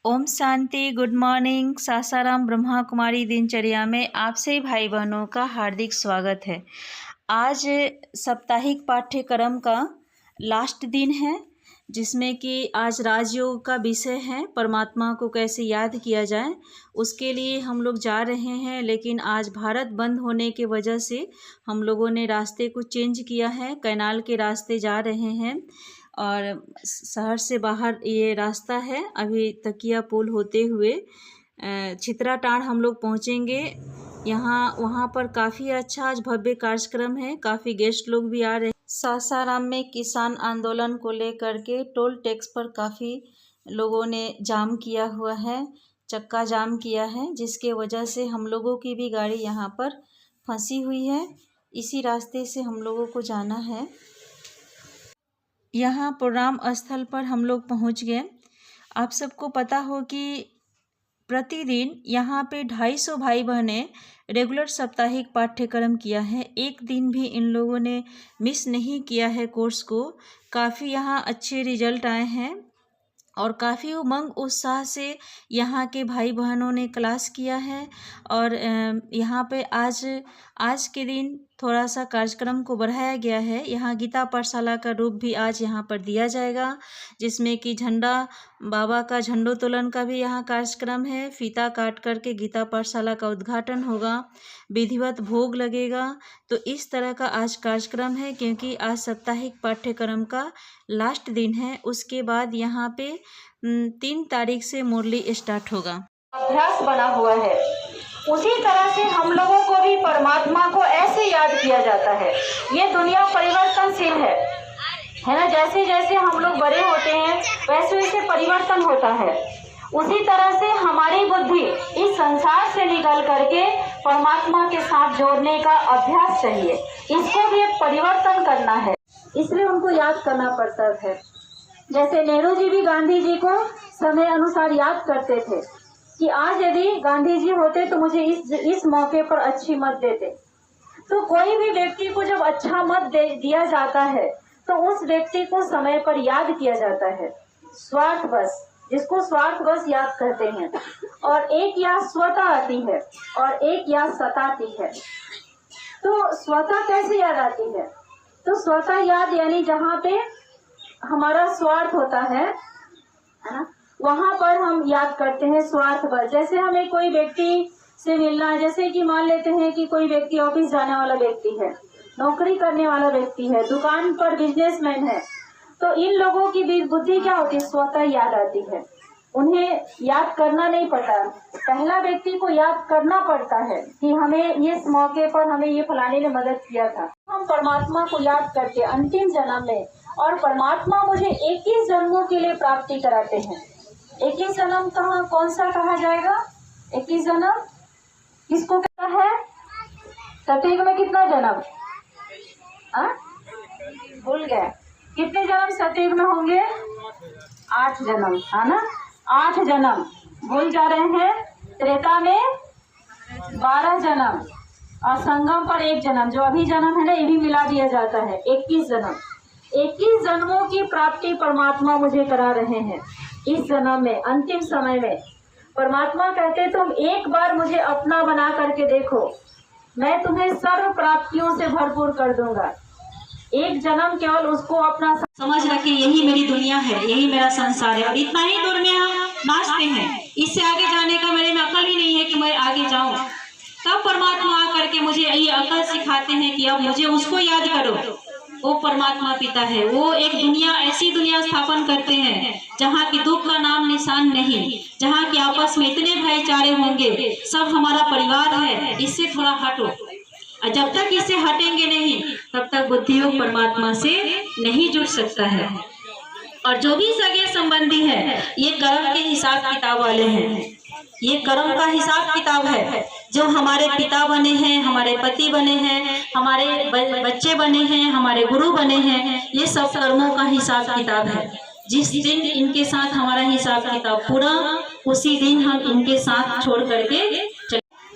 ओम शांति। Good morning. Sasaram Brahma Kumari दिनचर्या में आप सभी भाई बहनों का हार्दिक स्वागत है। आज साप्ताहिक पाठ्यक्रम का लास्ट दिन है, जिसमें कि आज राजयोग का विषय है, परमात्मा को कैसे याद किया जाए। उसके लिए हम लोग जा रहे हैं, लेकिन आज भारत बंद होने की वजह से हम लोगों ने रास्ते को चेंज किया है। कैनाल के रास्ते जा रहे हैं और शहर से बाहर ये रास्ता है। अभी तकिया पुल होते हुए चित्राटांड हम लोग पहुँचेंगे। वहाँ पर काफ़ी अच्छा आज भव्य कार्यक्रम है, काफ़ी गेस्ट लोग भी आ रहे हैं। सासाराम में किसान आंदोलन को लेकर के टोल टैक्स पर काफ़ी लोगों ने जाम किया हुआ है, चक्का जाम किया है, जिसके वजह से हम लोगों की भी गाड़ी यहाँ पर फंसी हुई है। इसी रास्ते से हम लोगों को जाना है। यहाँ प्रोग्राम स्थल पर हम लोग पहुँच गए। आप सबको पता हो कि प्रतिदिन यहाँ पे 250 भाई बहनें रेगुलर साप्ताहिक पाठ्यक्रम किया है। एक दिन भी इन लोगों ने मिस नहीं किया है कोर्स को। काफ़ी यहाँ अच्छे रिजल्ट आए हैं और काफ़ी उमंग उत्साह से यहाँ के भाई बहनों ने क्लास किया है। और यहाँ पे आज के दिन थोड़ा सा कार्यक्रम को बढ़ाया गया है। यहाँ गीता पाठशाला का रूप भी आज यहाँ पर दिया जाएगा, जिसमें कि झंडा बाबा का झंडोत्तोलन का भी यहाँ कार्यक्रम है। फीता काट करके गीता पाठशाला का उद्घाटन होगा, विधिवत भोग लगेगा। तो इस तरह का आज कार्यक्रम है, क्योंकि आज साप्ताहिक पाठ्यक्रम का लास्ट दिन है। उसके बाद यहाँ पे 3 तारीख से मुरली स्टार्ट होगा। अभ्यास बना हुआ है, उसी तरह से हम लोगों को भी परमात्मा को ऐसे याद किया जाता है। ये दुनिया परिवर्तनशील है ना। जैसे जैसे हम लोग बड़े होते हैं वैसे वैसे परिवर्तन होता है। उसी तरह से हमारी बुद्धि इस संसार से निकल करके परमात्मा के साथ जोड़ने का अभ्यास चाहिए। इसको भी एक परिवर्तन करना है, इसलिए उनको याद करना पड़ता है। जैसे नेहरू जी भी गांधी जी को समय अनुसार याद करते थे कि आज यदि गांधी जी होते तो मुझे इस मौके पर अच्छी मत देते। तो कोई भी व्यक्ति को जब अच्छा मत दिया जाता है तो उस व्यक्ति को समय पर याद किया जाता है। स्वार्थवश, जिसको स्वार्थवश याद करते हैं। और एक याद स्वतः आती है और एक याद सताती है। तो स्वतः कैसे याद आती है? तो स्वतः याद यानी जहाँ पे हमारा स्वार्थ होता है ना, वहाँ पर हम याद करते हैं स्वार्थवश। जैसे हमें कोई व्यक्ति से मिलना है, जैसे कि मान लेते हैं कि कोई व्यक्ति ऑफिस जाने वाला व्यक्ति है, नौकरी करने वाला व्यक्ति है, दुकान पर बिजनेसमैन है, तो इन लोगों की बुद्धि क्या होती है? स्वतः याद आती है। उन्हें याद करना नहीं पड़ता, पहला व्यक्ति को याद करना पड़ता है कि हमें इस मौके पर हमें ये फलाने ने मदद किया था। हम परमात्मा को याद करके अंतिम जन्म में, और परमात्मा मुझे 21 जन्मों के लिए प्राप्ति कराते हैं। 21 जन्म कहाँ कौन सा कहा जाएगा? 21 जन्म किसको कहता है? सतयुग में कितना जन्म? भूल गए कितने जन्म सतयुग में होंगे? 8 जन्म, है ना। 8 जन्म भूल जा रहे हैं। त्रेता में 12 जन्म और संगम पर 1 जन्म, जो अभी जन्म है ना, ये भी मिला दिया जाता है। 21 जन्म। 21 जन्मों की प्राप्ति परमात्मा मुझे करा रहे हैं। इस जन्म में, अंतिम समय में परमात्मा कहते तुम एक बार मुझे अपना बना करके देखो, मैं तुम्हें सर्व प्राप्तियों से भरपूर कर दूंगा। एक जन्म केवल उसको अपना समझ रखे, यही मेरी दुनिया है, यही मेरा संसार है, और इतना ही दूर में हम नाचते हैं। इससे आगे जाने का मेरे में अकल ही नहीं है कि मैं आगे जाऊं। तब परमात्मा आकर के मुझे ये अकल सिखाते हैं कि अब मुझे उसको याद करो। वो परमात्मा पिता है। वो एक दुनिया, ऐसी दुनिया स्थापन करते हैं जहाँ की दुख का नाम निशान नहीं, जहाँ की आपस में इतने भाईचारे होंगे, सब हमारा परिवार है। इससे थोड़ा हटो, और जब तक इससे हटेंगे नहीं तब तक बुद्धियोग परमात्मा से नहीं जुड़ सकता है। और जो भी सगे संबंधी है, ये कर्म के हिसाब किताब वाले हैं। ये कर्म का हिसाब किताब है। जो हमारे पिता बने हैं, हमारे पति बने हैं, हमारे बच्चे बने हैं, हमारे गुरु बने हैं, ये सब कर्मों का हिसाब किताब है। जिस दिन इनके साथ हमारा हिसाब किताब पूरा, उसी दिन हम इनके साथ छोड़ करके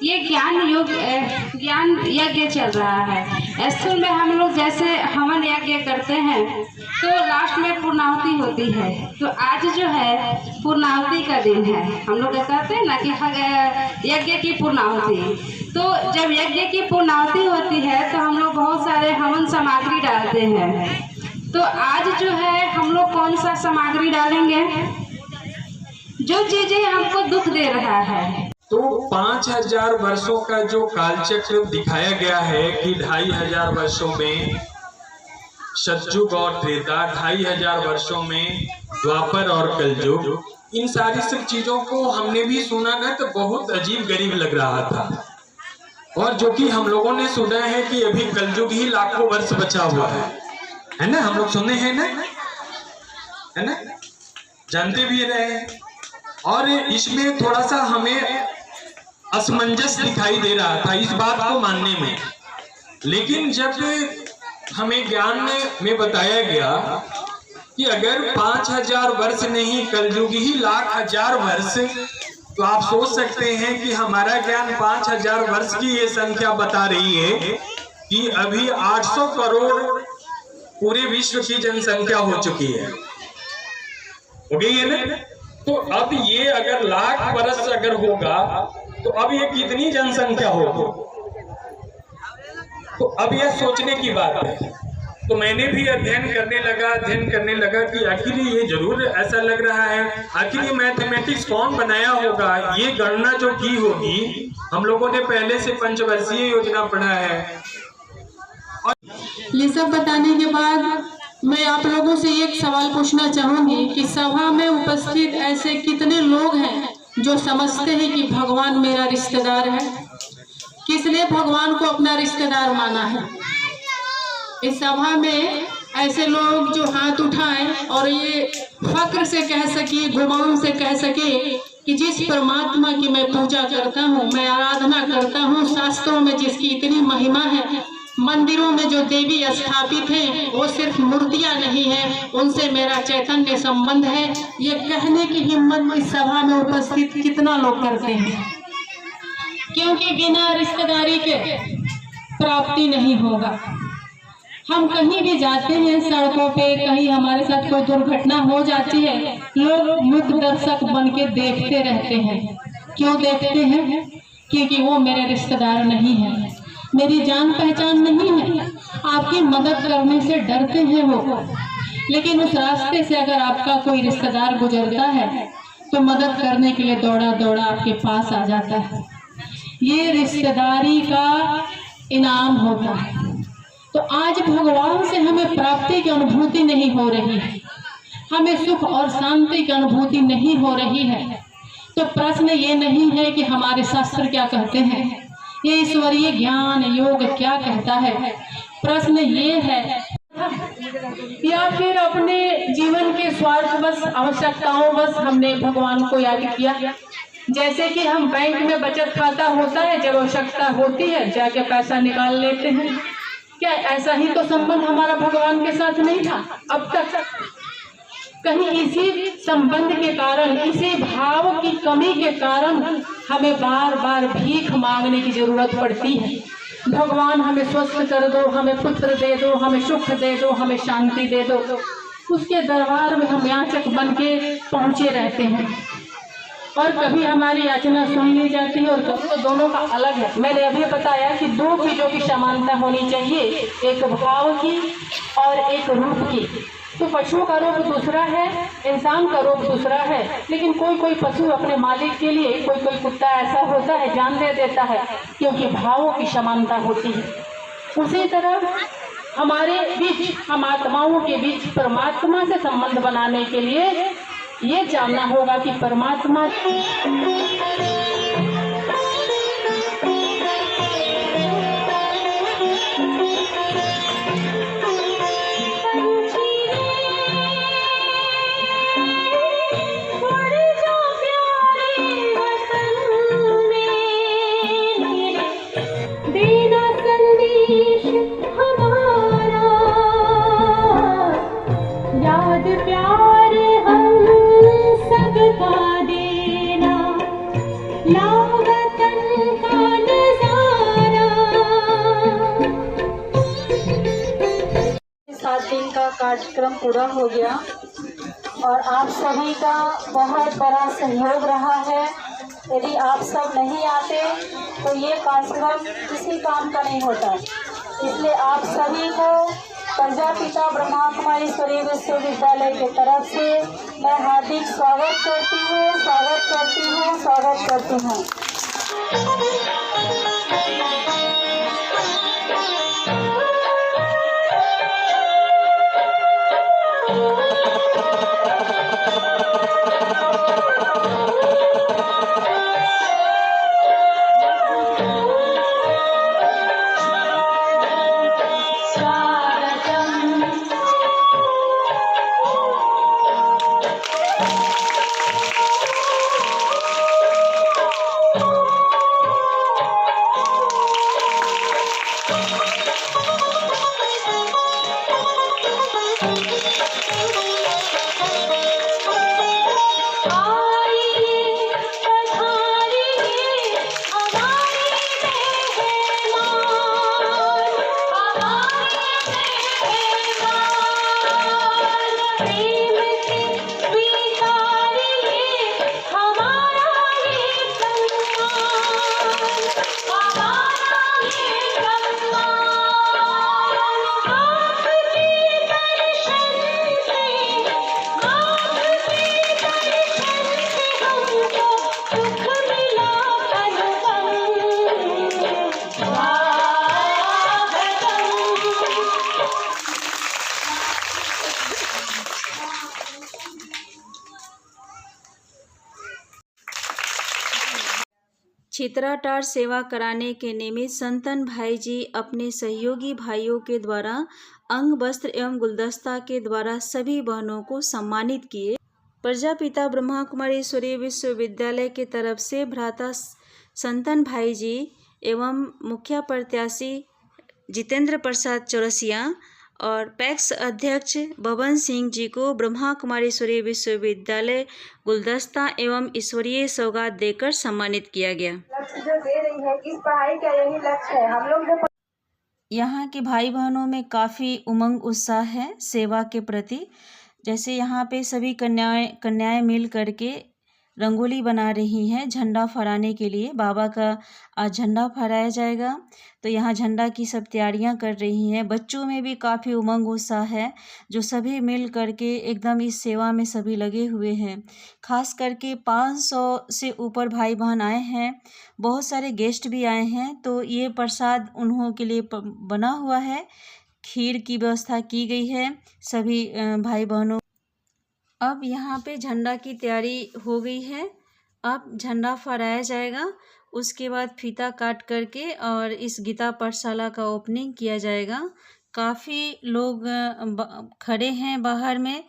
ये ज्ञान यज्ञ चल रहा है। स्थूल में हम लोग जैसे हवन यज्ञ करते हैं तो लास्ट में पूर्णाहुति होती है। तो आज जो है पूर्णाहुति का दिन है। हम लोग कहते हैं ना कि यज्ञ की पूर्णाहुति। तो जब यज्ञ की पूर्णाहुति होती है तो हम लोग बहुत सारे हवन सामग्री डालते हैं। तो आज जो है हम लोग कौन सा सामग्री डालेंगे? जो चीजें हमको दुख दे रहा है। तो 5000 वर्षों का जो कालचक्र दिखाया गया है कि 2500 वर्षों में सतयुग और त्रेता, 2500 वर्षों में द्वापर और कलयुग, इन सारी सब चीजों को हमने भी सुना ना तो बहुत अजीब गरीब लग रहा था। और जो कि हम लोगों ने सुना है कि अभी कलयुग ही लाखों वर्ष बचा हुआ है ना? हम लोग सुने हैं ना, है ना, जानते भी रहे। और इसमें थोड़ा सा हमें असमंजस दिखाई दे रहा था इस बात को मानने में। लेकिन जब हमें ज्ञान में बताया गया कि अगर 5000 वर्ष नहीं कलयुग ही लाख हजार वर्ष, तो आप सोच सकते हैं कि हमारा ज्ञान 5000 वर्ष की ये संख्या बता रही है कि अभी 800 करोड़ पूरे विश्व की जनसंख्या हो चुकी है, हो गई है ना? तो अब ये अगर लाख वर्ष अगर होगा तो अब ये कितनी जनसंख्या होगी? तो अब यह सोचने की बात है। तो मैंने भी अध्ययन करने लगा कि आखिर ये जरूर ऐसा लग रहा है, आखिर ये मैथमेटिक्स कौन बनाया होगा? ये गणना जो की होगी, हम लोगों ने पहले से पंचवर्षीय योजना पढ़ा है। और ये सब बताने के बाद मैं आप लोगों से एक सवाल पूछना चाहूंगी कि सभा में उपस्थित ऐसे कितने लोग हैं जो समझते हैं कि भगवान मेरा रिश्तेदार है? किसने भगवान को अपना रिश्तेदार माना है? इस सभा में ऐसे लोग जो हाथ उठाएं और ये फक्र से कह सके, गुमान से कह सके कि जिस परमात्मा की मैं पूजा करता हूँ, मैं आराधना करता हूँ, शास्त्रों में जिसकी इतनी महिमा है, मंदिरों में जो देवी स्थापित हैं वो सिर्फ मूर्तियां नहीं हैं, उनसे मेरा चैतन्य संबंध है, ये कहने की हिम्मत इस सभा में उपस्थित कितना लोग करते हैं? क्योंकि बिना रिश्तेदारी के प्राप्ति नहीं होगा। हम कहीं भी जाते हैं सड़कों पे, कहीं हमारे साथ कोई दुर्घटना हो जाती है, लोग मुख दर्शक बन के देखते रहते हैं। क्यों देखते हैं? क्योंकि वो मेरे रिश्तेदार नहीं है, मेरी जान पहचान नहीं है, आपकी मदद करने से डरते हैं वो। लेकिन उस रास्ते से अगर आपका कोई रिश्तेदार गुजरता है तो मदद करने के लिए दौड़ा दौड़ा आपके पास आ जाता है। ये रिश्तेदारी का इनाम होता है। तो आज भगवान से हमें प्राप्ति की अनुभूति नहीं हो रही है, हमें सुख और शांति की अनुभूति नहीं हो रही है। तो प्रश्न ये नहीं है कि हमारे शास्त्र क्या कहते हैं, ये ईश्वरीय ज्ञान योग क्या कहता है। प्रश्न ये है, या फिर अपने जीवन के स्वार्थवश आवश्यकताओं हमने भगवान को याद किया। जैसे कि हम बैंक में बचत खाता होता है, जब आवश्यकता होती है जाके पैसा निकाल लेते हैं। क्या ऐसा ही तो संबंध हमारा भगवान के साथ नहीं था अब तक? कहीं इसी संबंध के कारण, इसी भाव की कमी के कारण हमें बार बार भीख मांगने की जरूरत पड़ती है। भगवान हमें स्वस्थ कर दो, हमें पुत्र दे दो, हमें सुख दे दो, हमें शांति दे दो। उसके दरबार में हम याचक बन के पहुंचे रहते हैं और कभी हमारी याचना सुन ली जाती है और कभी तो दोनों का अलग है। मैंने अभी बताया कि दो चीजों की समानता होनी चाहिए, एक भाव की और एक रूप की। तो पशुओं का रूप दूसरा है, इंसान का रूप दूसरा है। लेकिन कोई कोई पशु अपने मालिक के लिए, कोई कोई कुत्ता ऐसा होता है जान दे देता है, क्योंकि भावों की समानता होती है। उसी तरह हमारे बीच, हम आत्माओं के बीच परमात्मा से संबंध बनाने के लिए ये जानना होगा कि परमात्मा लावतन का कार्यक्रम पूरा हो गया और आप सभी का बहुत बड़ा सहयोग रहा है। यदि आप सब नहीं आते तो ये कार्यक्रम किसी काम का नहीं होता। इसलिए आप सभी को प्रजापिता ब्रह्मा कुमारी ईश्वरीय विश्वविद्यालय की तरफ से मैं हार्दिक स्वागत करती हूँ। चित्राटार सेवा कराने के निमित्त संतन भाई जी अपने सहयोगी भाइयों के द्वारा अंग वस्त्र एवं गुलदस्ता के द्वारा सभी बहनों को सम्मानित किए। प्रजापिता ब्रह्मा कुमारी ईश्वरीय विश्वविद्यालय के तरफ से भ्राता संतन भाई जी एवं मुखिया प्रत्याशी जितेंद्र प्रसाद चौरसिया और पैक्स अध्यक्ष बबन सिंह जी को ब्रह्मा कुमारी ईश्वरीय विश्वविद्यालय गुलदस्ता एवं ईश्वरीय सौगात देकर सम्मानित किया गया। लक्ष्य जो दे रही है इस पढ़ाई का यही लक्ष्य है। हम लोग जो यहाँ के भाई बहनों में काफ़ी उमंग उत्साह है सेवा के प्रति। जैसे यहाँ पे सभी कन्याएं मिल करके रंगोली बना रही हैं झंडा फहराने के लिए। बाबा का आज झंडा फहराया जाएगा तो यहाँ झंडा की सब तैयारियां कर रही हैं। बच्चों में भी काफ़ी उमंग उत्साह है जो सभी मिल करके एकदम इस सेवा में सभी लगे हुए हैं। खास करके 500 से ऊपर भाई बहन आए हैं, बहुत सारे गेस्ट भी आए हैं। तो ये प्रसाद उन्हों के लिए बना हुआ है, खीर की व्यवस्था की गई है सभी भाई बहनों। अब यहाँ पे झंडा की तैयारी हो गई है। अब झंडा फहराया जाएगा, उसके बाद फीता काट करके और इस गीता पाठशाला का ओपनिंग किया जाएगा। काफ़ी लोग खड़े हैं बाहर में।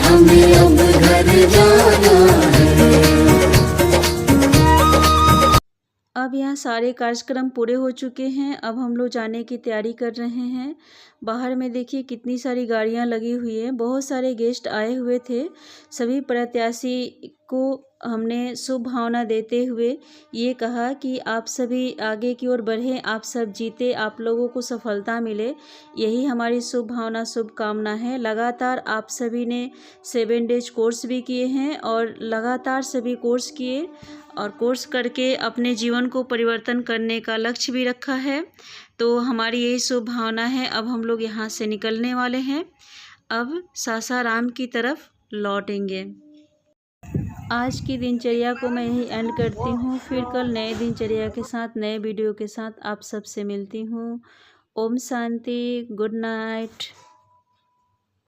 हमें अब घर जाना है। अब यहाँ सारे कार्यक्रम पूरे हो चुके हैं। अब हम लोग जाने की तैयारी कर रहे हैं। बाहर में देखिए कितनी सारी गाड़ियाँ लगी हुई हैं। बहुत सारे गेस्ट आए हुए थे। सभी प्रत्याशी को हमने शुभ भावना देते हुए ये कहा कि आप सभी आगे की ओर बढ़ें, आप सब जीते, आप लोगों को सफलता मिले, यही हमारी शुभ भावना शुभकामना है। लगातार आप सभी ने 7 डेज कोर्स भी किए हैं और लगातार सभी कोर्स किए और कोर्स करके अपने जीवन को परिवर्तन करने का लक्ष्य भी रखा है। तो हमारी यही शुभ भावना है। अब हम लोग यहाँ से निकलने वाले हैं। अब सासाराम की तरफ लौटेंगे। आज की दिनचर्या को मैं यही एंड करती हूँ। फिर कल नए दिनचर्या के साथ, नए वीडियो के साथ आप सबसे मिलती हूँ। ओम शांति। Good night.